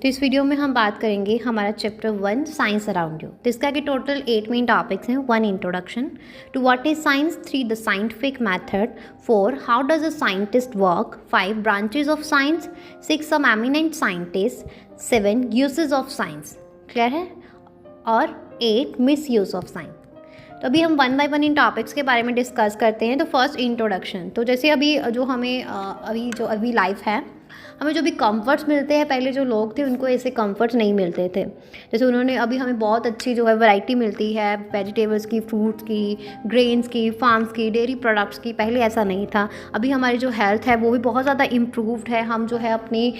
तो इस वीडियो में हम बात करेंगे हमारा चैप्टर 1 साइंस अराउंड यू। तो इसका के टोटल 8 मेन टॉपिक्स हैं। 1 introduction to what is science, 3 the scientific method, 4 how does a scientist work, 5 branches of science, 6 some eminent scientist, 7 uses of science, clear है, और 8 मिस यूज ऑफ साइंस। तो अभी हम 1 bye 1 इन topics के बारे में discuss करते हैं। तो फर्स्ट इंट्रोडक्शन, तो जैसे अभी जो हमें अभी लाइफ है, हमें जो भी कंफर्ट्स मिलते हैं, पहले जो लोग थे उनको ऐसे कंफर्ट्स नहीं मिलते थे। जैसे उन्होंने अभी हमें बहुत अच्छी जो है वैरायटी मिलती है वेजिटेबल्स की, फ्रूट्स की, ग्रेन्स की, फार्म्स की, डेयरी प्रोडक्ट्स की। पहले ऐसा नहीं था। अभी हमारी जो हेल्थ है वो भी बहुत ज़्यादा इम्प्रूव्ड है। हम जो है अपनी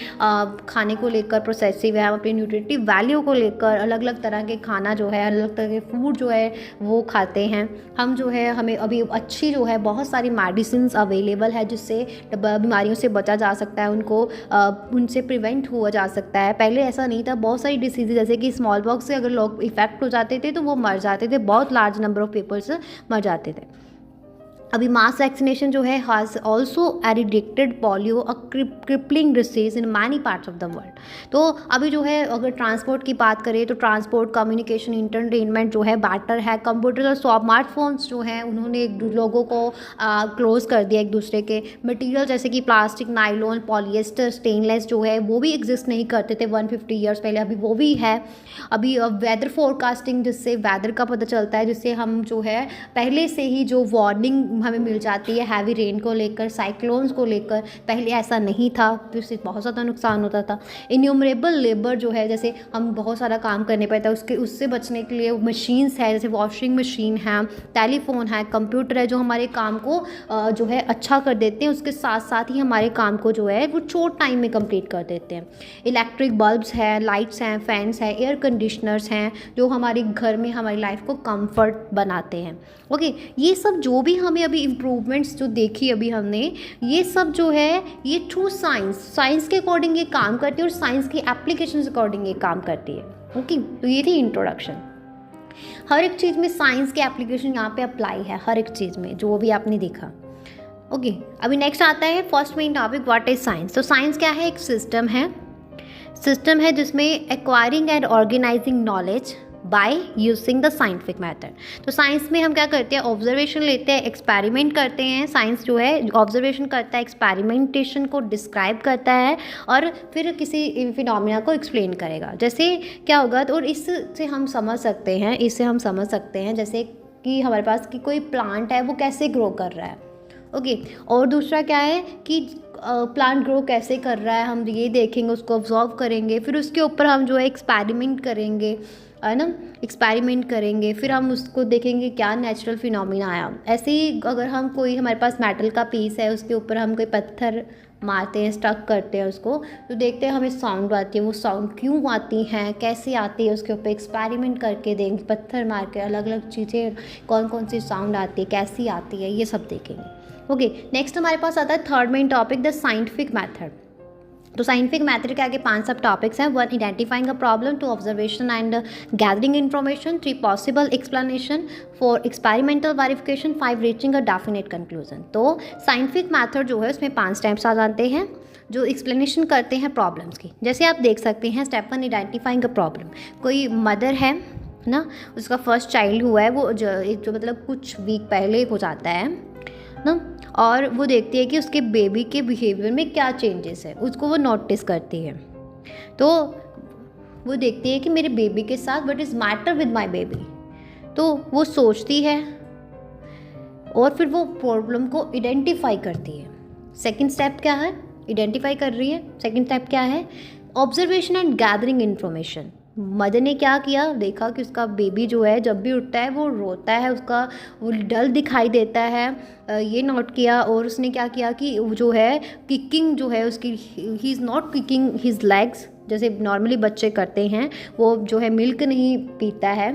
खाने को लेकर प्रोसेसिव है, हम अपनी न्यूट्रिटिव वैल्यू को लेकर अलग अलग तरह के खाना जो है, अलग अलग तरह के फूड जो है वो खाते हैं। हम जो है हमें अभी अच्छी जो है बहुत सारी मेडिसिन अवेलेबल है जिससे बीमारियों से बचा जा सकता है, उनसे प्रिवेंट हुआ जा सकता है। पहले ऐसा नहीं था। बहुत सारी डिसीज़ जैसे कि स्मॉल पॉक्स से अगर लोग इफेक्ट हो जाते थे तो वो मर जाते थे, बहुत लार्ज नंबर ऑफ पीपल्स मर जाते थे। अभी मास वैक्सीनेशन जो है has also eradicated polio, a crippling disease in many parts of the world. तो अभी जो है अगर ट्रांसपोर्ट की बात करें तो ट्रांसपोर्ट, कम्युनिकेशन, इंटरटेनमेंट जो है बेटर है। कंप्यूटर और स्मार्टफोन्स जो हैं उन्होंने लोगों को क्लोज कर दिया एक दूसरे के। मटीरियल जैसे कि प्लास्टिक, नाइलॉन, पॉलिएस्टर, स्टेनलेस जो है वो भी एग्जिस्ट नहीं करते थे 150 ईयर्स पहले, अभी वो भी है। अभी वेदर फोरकास्टिंग, जिससे वेदर का पता चलता है, जिससे हम जो है पहले से ही जो वार्निंग हमें मिल जाती है हैवी रेन को लेकर, साइक्लोन्स को लेकर। पहले ऐसा नहीं था, तो इससे बहुत ज़्यादा नुकसान होता था। इन्यूमरेबल लेबर जो है, जैसे हम बहुत सारा काम करने पड़ता है, उससे बचने के लिए मशीन्स है, जैसे वॉशिंग मशीन है, टेलीफोन है, कंप्यूटर है, जो हमारे काम को जो है अच्छा कर देते हैं, उसके साथ साथ ही हमारे काम को जो है वो शॉर्ट टाइम में कंप्लीट कर देते हैं। इलेक्ट्रिक बल्ब्स हैं, लाइट्स हैं, फैंस हैं, एयर कंडीशनर्स हैं, जो हमारे घर में हमारी लाइफ को कंफर्ट बनाते हैं। ओके, ये सब जो भी हमें अभी इम्प्रूवमेंट्स जो देखी अभी हमने, ये सब जो है ये थ्रू साइंस के अकॉर्डिंग ये काम करती है और साइंस की एप्लीकेशन अकॉर्डिंग ये काम करती है। ओके, तो ये थी इंट्रोडक्शन। हर एक चीज़ में साइंस की एप्लीकेशन यहाँ पे अप्लाई है, हर एक चीज़ में जो भी आपने देखा। ओके, अभी नेक्स्ट आता है first main topic, what is science. तो साइंस क्या है? एक सिस्टम है जिसमें acquiring and organising knowledge by using the scientific method. तो साइंस में हम क्या करते हैं? ऑब्जर्वेशन लेते हैं, एक्सपेरिमेंट करते हैं। साइंस जो है ऑब्जर्वेशन करता है, एक्सपेरिमेंटेशन को डिस्क्राइब करता है और फिर किसी फिनोमिना को एक्सप्लेन करेगा। जैसे क्या होगा, तो और इससे हम समझ सकते हैं जैसे कि हमारे पास कि कोई प्लांट है वो कैसे ग्रो कर रहा है। ओके, और दूसरा क्या है कि प्लांट ग्रो कैसे कर रहा है, हम ये देखेंगे, उसको ऑब्जर्व करेंगे, फिर उसके ऊपर हम जो है एक्सपेरिमेंट करेंगे, है ना, एक्सपेरिमेंट करेंगे, फिर हम उसको देखेंगे क्या नेचुरल फिनोमिना आया। ऐसे ही अगर हम कोई, हमारे पास मेटल का पीस है, उसके ऊपर हम कोई पत्थर मारते हैं, स्टक करते हैं उसको, तो देखते हैं हमें साउंड आती है। वो साउंड क्यों आती हैं, कैसे आती है, उसके ऊपर एक्सपेरिमेंट करके देंगे, पत्थर मार के अलग अलग चीज़ें, कौन कौन सी साउंड आती है, कैसी आती है, ये सब देखेंगे। ओके, नेक्स्ट हमारे पास आता है third main topic, the scientific method. तो साइंटिफिक मैथड के आगे 5 सब टॉपिक्स हैं। 1 identifying a problem, 2 observation and gathering information, 3 possible explanation, 4 experimental verification, 5 reaching a definite conclusion. तो साइंटिफिक मैथड जो है उसमें 5 स्टेप्स आ जाते हैं जो एक्सप्लेनेशन करते हैं प्रॉब्लम्स की। जैसे आप देख सकते हैं, स्टेप 1 आइडेंटिफाइंग अ प्रॉब्लम। कोई मदर है ना, उसका फर्स्ट चाइल्ड हुआ है, वो जो मतलब कुछ वीक पहले हो जाता है ना, और वो देखती है कि उसके बेबी के बिहेवियर में क्या चेंजेस है, उसको वो नोटिस करती है। तो वो देखती है कि मेरे बेबी के साथ what is matter with my baby, तो वो सोचती है और फिर वो प्रॉब्लम को आइडेंटिफाई करती है। सेकंड स्टेप क्या है? आइडेंटिफाई कर रही है। सेकंड स्टेप क्या है? Observation and gathering information. Mother ने क्या किया, देखा कि उसका बेबी जो है जब भी उठता है वो रोता है, उसका वो डल दिखाई देता है, ये नोट किया। और उसने क्या किया कि जो है किकिंग जो है उसकी, he is not kicking his legs जैसे नॉर्मली बच्चे करते हैं। वो जो है मिल्क नहीं पीता है,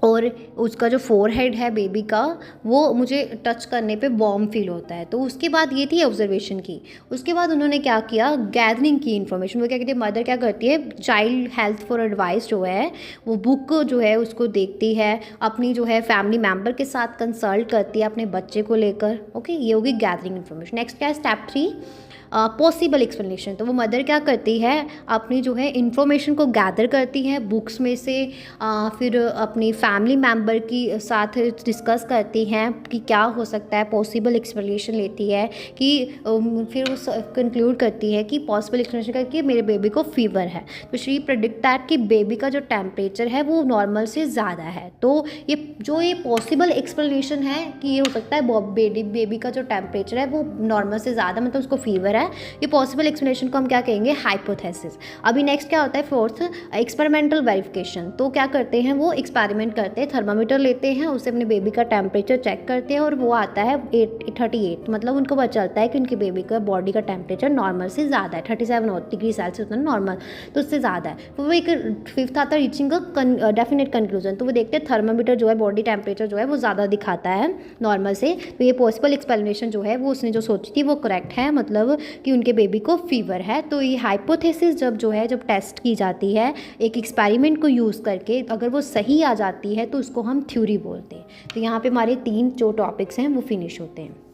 और उसका जो फोरहेड है बेबी का, वो मुझे टच करने पे वार्म फील होता है। तो उसके बाद ये थी ऑब्जर्वेशन की। उसके बाद उन्होंने क्या किया, गैदरिंग की इन्फॉर्मेशन। वो क्या कहती है, मदर क्या करती है, चाइल्ड हेल्थ फॉर एडवाइस जो है वो बुक जो है उसको देखती है, अपनी जो है फैमिली मेम्बर के साथ कंसल्ट करती है अपने बच्चे को लेकर। ओके, ये होगी गैदरिंग इन्फॉर्मेशन। नेक्स्ट क्या है, स्टेप 3 पॉसिबल एक्सप्लेनेशन। तो वो मदर क्या करती है, अपनी जो है इन्फॉर्मेशन को गैदर करती है बुक्स में से, फिर अपनी फैमिली मेम्बर की साथ डिस्कस करती हैं कि क्या हो सकता है, पॉसिबल एक्सप्लेनेशन लेती है कि फिर वो कंक्लूड करती है कि पॉसिबल एक्सप्लेनेशन करके मेरे बेबी को फीवर है। तो शी प्रेडिक्ट दैट कि बेबी का जो टेम्परेचर है वो नॉर्मल से ज़्यादा है। तो ये पॉसिबल एक्सप्लेनेशन है कि ये हो सकता है बेबी का जो टेम्परेचर है वो नॉर्मल से ज़्यादा, मतलब उसको फीवर है, ये पॉसिबल एक्सप्लेनेशन को हम क्या कहेंगे, हाइपोथेसिस। अभी नेक्स्ट क्या होता है, फोर्थ, एक्सपेरिमेंटल वेरिफिकेशन। तो क्या करते हैं, वो एक्सपेरिमेंट करते हैं, थर्मामीटर लेते हैं, उससे अपने बेबी का टेम्परेचर चेक करते हैं और वो आता है 38, मतलब उनको पता चलता है कि उनके बेबी का बॉडी का टेम्परेचर नॉर्मल से ज़्यादा है, 37 डिग्री सेल्सियस होता है नॉर्मल, तो उससे ज़्यादा है। तो वो एक फिफ्थ आता है रीचिंग अ डेफिनेट कंक्लूजन। तो वो देखते हैं थर्मामीटर जो है, बॉडी टेम्परेचर जो है वो ज़्यादा दिखाता है नॉर्मल से, तो ये पॉसिबल एक्सप्लेनेशन जो है वो उसने जो सोची थी वो करेक्ट है, मतलब कि उनके बेबी को फीवर है। तो ये हाइपोथेसिस जब टेस्ट की जाती है एक एक्सपेरिमेंट को यूज़ करके, अगर वो सही आ जाती है तो उसको हम थ्योरी बोलते हैं। तो यहाँ पे हमारे 3 जो टॉपिक्स हैं वो फिनिश होते हैं।